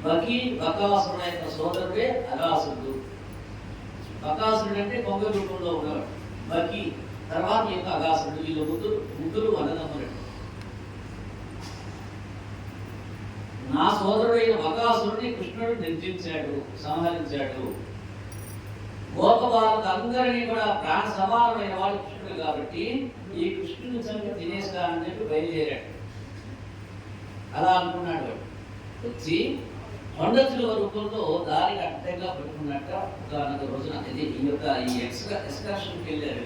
బకాసురుడు యొక్క సోదరుడే అగాసురుడు. బకాసురుడు అంటే కొంగ రూపంలో ఉన్నవాడు. బకి తర్వాత యొక్క అగాసురుడు. వీళ్ళు ముగ్గురు అన్నదమ్ములు. నా సోదరుడైన బకాసురుడిని కృష్ణుడు నిర్జించాడు, సంహరించాడు. గోపబాలకు అందరినీ కూడా ప్రాణ సమానమైన వాడు కృష్ణుడు కాబట్టి ఈ కృష్ణుని చంపి తినేస్తానని చెప్పి బయలుదేరాడు. అలా అనుకున్నాడు వాడు. వచ్చి కొండచిలువ రూపంలో దారికి అడ్డంగా పెట్టుకున్నట్ట ఒక రోజున ఇది ఈ ఎక్స్కర్షన్కి వెళ్ళారు,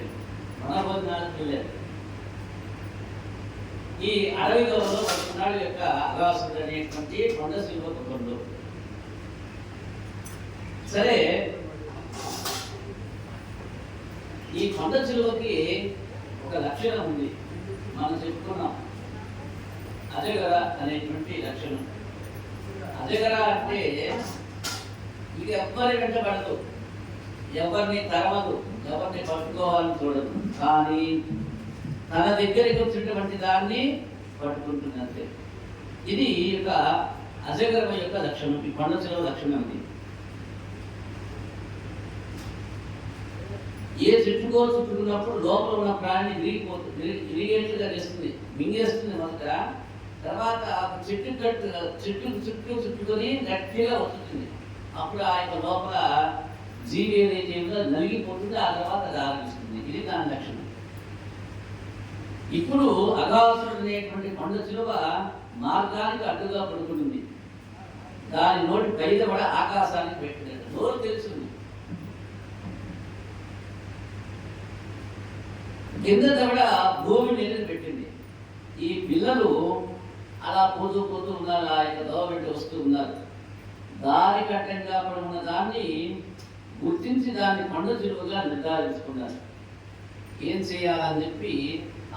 వనభోజనాలకు వెళ్ళారు. ఈ అడవిలో పడుకున్నాడు యొక్క అగాసురుడు అనేటువంటి కొండచిలువ రూపంలో. సరే, ఈ కొండచిలువకి ఒక లక్షణం ఉంది, మనం చెప్పుకున్నాం. అజగర అనేటువంటి లక్షణం. అజగర అంటే ఇది ఎవ్వరి వెంట పడదు, ఎవరిని తరమదు, ఎవరిని పట్టుకోవాలని చూడదు. కానీ తన దగ్గరికి వచ్చినటువంటి దాన్ని పట్టుకుంటుంది అంతే. ఇది యొక్క అజగరం యొక్క లక్షణం, ఈ కొండచిలువ లక్షణం. ఇది ఏ చెట్టుకో చుట్టుకున్నప్పుడు లోపల ఉన్న ప్రాణిని విరిగేట్లుగా చేస్తుంది, మింగేస్తుంది మొదట. తర్వాత చెట్టుకు చుట్టుకొని గట్టిగా వస్తుంది. అప్పుడు ఆ యొక్క లోపల జీవి ఏదైతే ఉందో నలిగిపోతుంది, ఆ తర్వాత అది ఆరంభిస్తుంది. ఇది దాని లక్షణం. ఇప్పుడు అగాసురుడు అనేటువంటి కొండచిలువ మార్గానికి అడ్డుగా పడుతుంది. దాని నోటి పైద కూడా ఆకాశానికి పెట్టింది. నోరు తెలుస్తుంది, కింద కూడా భూమి మీద పెట్టింది. ఈ పిల్లలు అలా పోతూ ఉన్నారు, ఆ యొక్క దోవ పెట్టి వస్తూ ఉన్నారు. దారి కట్టంగా పడి ఉన్న దాన్ని గుర్తించి దాన్ని కొండచిలువగా నిర్ధారించుకున్నారు. ఏం చేయాలని చెప్పి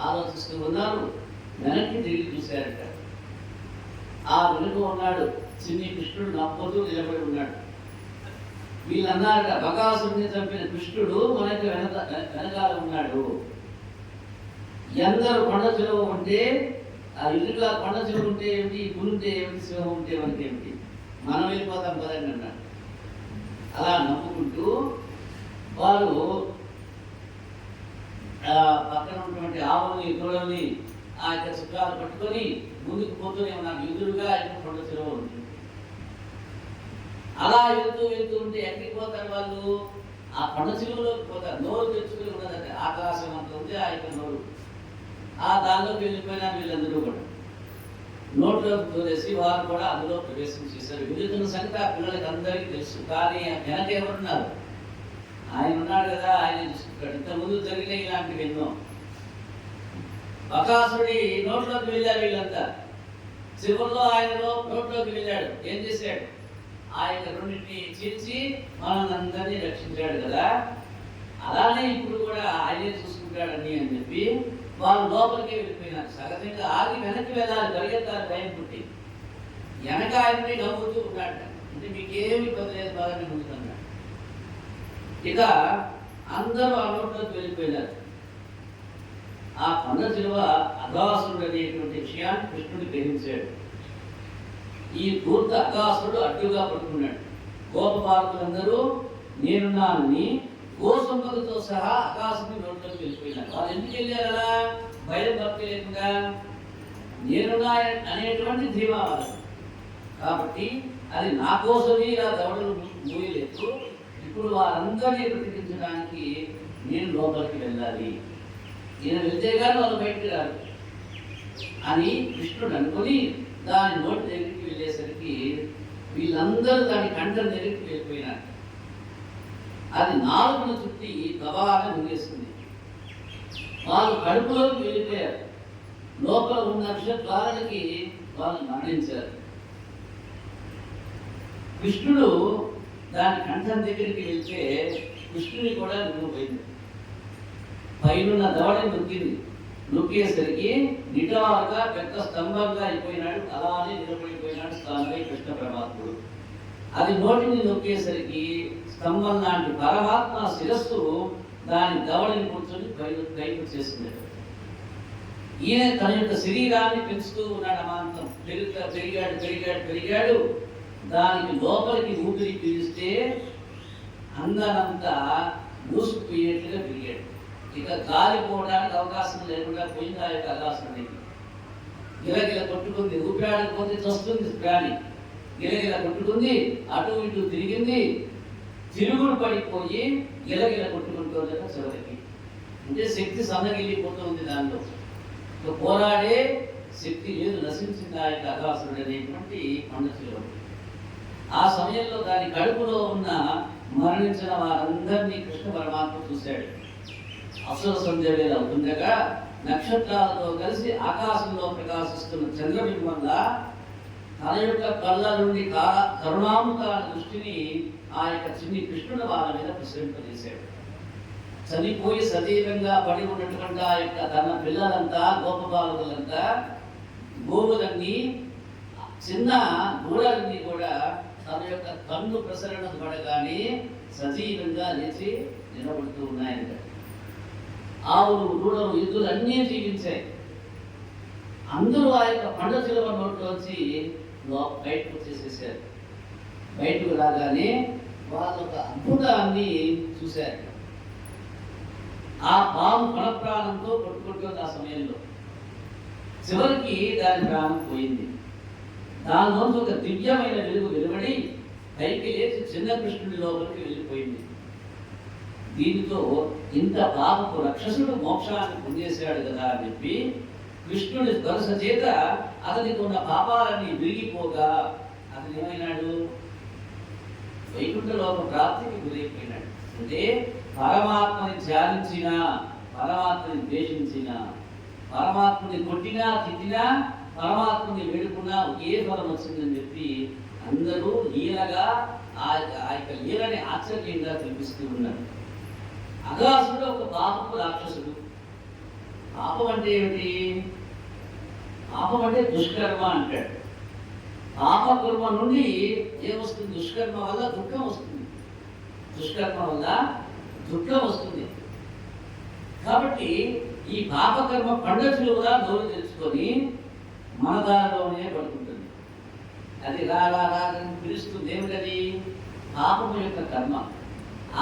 ఆలోచిస్తూ ఉన్నారు. వెనక్కి తిరిగి చూశారట. ఆ వెనుక ఉన్నాడు చిన్ని కృష్ణుడు, నవ్వుతూ నిలబడి ఉన్నాడు. వీళ్ళన్నారట, బకాసురుడిని చంపిన కృష్ణుడు మనకి వెనకాల ఉన్నాడు. ఎందరు కొండచిలువ ఉంటే ఆ ఇల్లుగా కొండచిలువ ఉంటే ఏమిటి, గురుంటే ఏమిటి, శివం ఉంటే మనకి ఏమిటి, మనం వెళ్ళిపోతాం పదండి అన్నాడు. అలా నవ్వుకుంటూ వారు పక్కన ఉన్నటువంటి ఆవుల్ని దూడల్ని ఆ యొక్క చుట్టాలు పట్టుకొని ముందుకు పోతూనే ఉన్నారు. ఎదురుగా కొండచిలువ ఉంది. అలా వెళ్తూ ఉంటే ఎక్కడికి పోతారు వాళ్ళు? ఆ కొండచిలువలోకి పోతారు. నోరు తెచ్చుకుని ఉన్నదంటే ఆకాశం అంత ఉంది ఆ యొక్క నోరు. ఆ దానిలోకి వెళ్ళిపోయినా వీళ్ళందరూ కూడా నోట్లోకి తోలేసి వారు కూడా అందులో ప్రవేశం చేశారు. వెళుతున్న సంగతి ఆ పిల్లలకి అందరికీ తెలుసు. కానీ వెనక ఎవరున్నారు? ఆయన ఉన్నాడు కదా, ఆయన చూసుకుంటాడు. ఇంతకుముందు జరిగిన ఇలాంటివి ఎన్నో. బకాసురుడి నోట్లోకి వెళ్ళారు వీళ్ళంతా. చివరిలో ఆయన నోట్లోకి వెళ్ళాడు. ఏం చేశాడు? ఆ యొక్క రెండింటిని చీల్చి మనల్ని అందరినీ రక్షించాడు కదా, అలానే ఇప్పుడు కూడా ఆయనే చూసుకుంటాడని అని చెప్పి వాళ్ళు లోపలికి వెళ్ళిపోయినారు. సహజంగా ఆగి వెనక్కి వెళ్ళాలి, పరిగెత్తాలి, భయం పుట్టి. వెనక ఆయన్ని నవ్వుతూ ఉన్నాడు. అంటే మీకేమి ఇబ్బంది బాగానే ఉంటున్నాడు. ఇక అందరూ ఆ నోట్లోకి వెళ్ళిపోయినారు. ఆ కొండచిలువ అగాసురుడు అనేటువంటి విషయాన్ని కృష్ణుడు గ్రహించాడు. ఈ పూర్త అగాసురుడు అడ్డుగా పడుకున్నాడు. గోపబాలకులందరూ నేనున్నానని గోసంపదతో సహా అగాసురుడి నోట్లోకి వెళ్ళిపోయినారు. వాళ్ళు ఎందుకు వెళ్ళారు అలా? భయం భక్తి లేకుండా నేనున్నా అనేటువంటి ధీమా వాళ్ళకు. కాబట్టి అది నా కోసమే ఇలా దవడలు మూయలేదు. ఇప్పుడు వారందరినీ బ్రతికించడానికి నేను లోపలికి వెళ్ళాలి, ఈయన వెళ్తే కానీ వాళ్ళు బయటికి రారు అని కృష్ణుడు అనుకుని దాని నోటి దగ్గరికి వెళ్ళేసరికి వీళ్ళందరూ దాని కంఠం దగ్గరికి వెళ్ళిపోయినారు. అది నాలుగును చుట్టి గబాగా ముగేస్తుంది. వాళ్ళు కడుపులోకి వెళ్ళిపోయారు. లోపల ఉన్న విషద్వారాలకి వాళ్ళు మరణించారు. కృష్ణుడు దాని కంఠం దగ్గరికి వెళ్తే కృష్ణుని కూడా నిలిపోయింది. పైన దవడని నొక్కింది. నొక్కేసరికి నిటారుగా పెద్ద స్తంభంగా అయిపోయినాడు. అలానే నిలబడిపోయినాడు స్థానంపై కృష్ణ పరమాత్ముడు. అది నోటిని నొక్కేసరికి స్తంభం లాంటి పరమాత్మ శిరస్సు దాని దవడని కూర్చొని పైకి వచ్చేసింది. ఈయన తన యొక్క శరీరాన్ని పెంచుతూ ఉన్నాడు. అమాంతం పెరిగాడు. దానికి లోపలికి ఊపిరి పీలిస్తే అందనంతా మూసుకుపోయేట్లుగా పెరిగాడు. ఇక గాలిపోవడానికి అవకాశం లేకుండా పోయింది ఆ యొక్క అగాసురుడికి. గిలగిల కొట్టుకుంది, ఊపిరాడకపోతే చస్తుంది ప్రాణి. గిలగిల కొట్టుకుంది, అటు ఇటు తిరిగింది, తిరుగుడు పడిపోయి గిలగిల కొట్టుకుంటుందట చివరికి. అంటే శక్తి సన్నగిల్లిపోతుంది దానిలో. పోరాడే శక్తి లేదు, నశించింది ఆ యొక్క అగాసురుడు అనేటువంటి పండశిలువడు. ఆ సమయంలో దాని కడుపులో ఉన్న మరణించిన వారందరినీ కృష్ణ పరమాత్మ చూశాడు. అసుర సంధ్య వేళ అవుతుండగా నక్షత్రాలతో కలిసి ఆకాశంలో ప్రకాశిస్తున్న చంద్రబింబంలా తన యొక్క కళ్ళ నుండి కరుణామృతాల దృష్టిని ఆ యొక్క చిన్ని కృష్ణుడు వాళ్ళ మీద ప్రసరింపజేశాడు. చనిపోయి సజీవంగా పడి ఉన్నటువంటి ఆ యొక్క తన పిల్లలంతా గోపబాలులంతా గోవులన్నీ చిన్న దూడలన్నీ కూడా తన యొక్క కన్ను ప్రసరణ పడగానే సజీవంగా లేచి నిలబడుతూ ఉన్నాయంట. ఆవులు, దూడలు, ఎద్దులు అన్నీ జీవించాయి. అందరూ ఆ యొక్క పండశిలువ నోట్లోంచి బయటకు వచ్చేసేసారు. బయటకు రాగానే వాళ్ళ ఒక అద్భుతాన్ని చూశారు. ఆ పాము ప్రాణంతో కొట్టుకుంటుంది ఆ సమయంలో. చివరికి దాని ప్రాణం పోయింది. దానిలోంచి ఒక దివ్యమైన వెలుగు వెలువడి పైకి లేచి చిన్న కృష్ణుడి లోపలికి వెళ్ళిపోయింది. దీనితో ఇంత పాపకు రక్షసుడు మోక్షాన్ని పొందేశాడు కదా అని చెప్పి కృష్ణుడి స్పర్శ చేత అతనికి ఉన్న పాపాలన్నీ విరిగిపోగా అతను ఏమైనాడు? వైకుంఠ లోక ప్రాప్తికి గురైపోయినాడు. అంటే పరమాత్మని ధ్యానించిన, పరమాత్మని ద్వేషించిన, పరమాత్మని కొట్టినా తిట్టినా, పరమాత్మని వేడుకున్నా ఒకే ఫలం వచ్చిందని చెప్పి అందరూ లీలగా ఆ యొక్క లీలని ఆశ్చర్యంగా కనిపిస్తూ ఉన్నారు. అగాసుడు ఒక పాపపు రాక్షసుడు. పాపం అంటే ఏమిటి? పాపం అంటే దుష్కర్మ అంటాడు. పాపకర్మ నుండి ఏమొస్తుంది? దుష్కర్మ వల్ల దుఃఖం వస్తుంది. దుష్కర్మ వల్ల దుఃఖం వస్తుంది. కాబట్టి ఈ పాపకర్మ పండశిలువగా నోరు తెచ్చుకొని మన దారిలోనే పడుకుంటుంది. అది రాని పిలుస్తుంది. ఏమిటది? పాపము యొక్క కర్మ.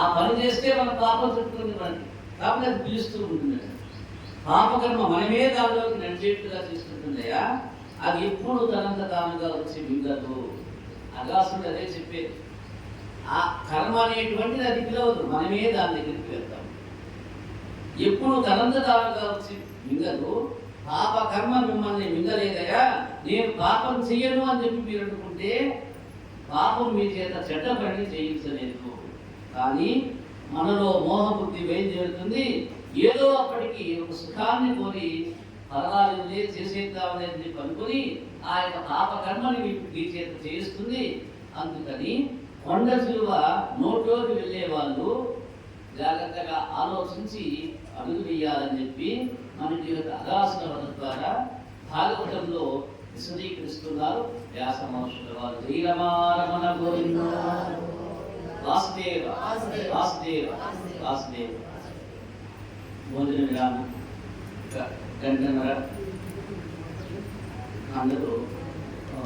ఆ పని చేస్తే మన పాపం చుట్టుకుంది మనకి. కాబట్టి అది పిలుస్తూ ఉంటుంది. పాపకర్మ మనమే దానిలోకి నడిచేట్టుగా తీసుకుంటుందయా. అది ఎప్పుడు తనంత తానుగా వచ్చి మిగలదు. అగాసుడు అదే చెప్పేది. ఆ కర్మ అనేటువంటిది అది పిలవదు, మనమే దాని దగ్గరికి వెళ్తాం. ఎప్పుడు తనంత తానుగా వచ్చి మింగదు. పాప కర్మ మిమ్మల్ని మింగలేదయా, నేను పాపం చెయ్యను అని చెప్పి మీరు అనుకుంటే పాపం మీ చేత చెడ్డ పని చేయించలేదు. కానీ మనలో మోహబుద్ధి బయలుదేరుతుంది. ఏదో అప్పటికి ఒక సుఖాన్ని కోరి పర్వాలేదులే చేసేద్దామనేది అనుకుని ఆ యొక్క పాప కర్మని మీ చేత చేయిస్తుంది. అందుకని కొండ శిలువ నోట్లోకి వెళ్ళే వాళ్ళు జాగ్రత్తగా ఆలోచించి అడుగు వేయాలని చెప్పి మనకి అగాసుల వద ద్వారా భాగవతంలో విశదీకరిస్తున్నారు వ్యాస మహర్షుల వారు. శ్రీరమారమణ గోవింద వాసుదేవ వాసుదేవ వాసుదేవ. భోజన విరామం గంటన్నర. అందరూ